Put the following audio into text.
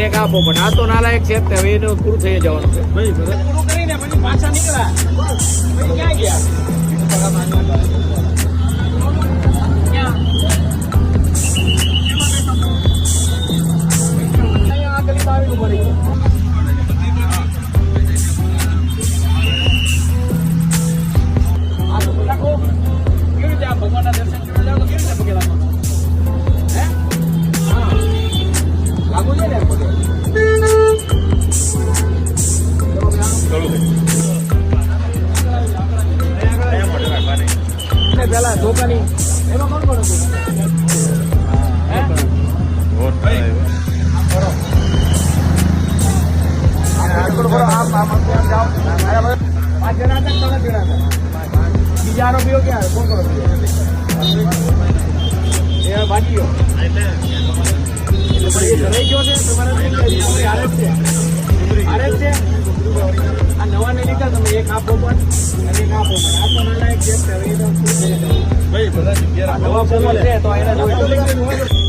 એક આપો પણ આ તો નાલાયક છે ને હવે એનું પૂરું થઈ જવાનું છે ભાઈ પૂરું કરીને પછી પાછા નીકળ્યા પછી ક્યાં ગયા ભગવાનના દર્શન કરવા જાવ તો કેવી રીતે પગે લાગો હે હા લાગુ છે ને પગે પેલા ધોકાની એમાં કોણ કોણ હતું હે બીજા આરોપીઓ ક્યાં કોણ કોણ ભાગીઓ રહી ગયો છે તમારા આરએફ છે આ નવા ને લીધા તમે એક આપો પણ અને એક આપો પણ આ તો નાના એક છે ભાઈ બધા નવા છે તો એના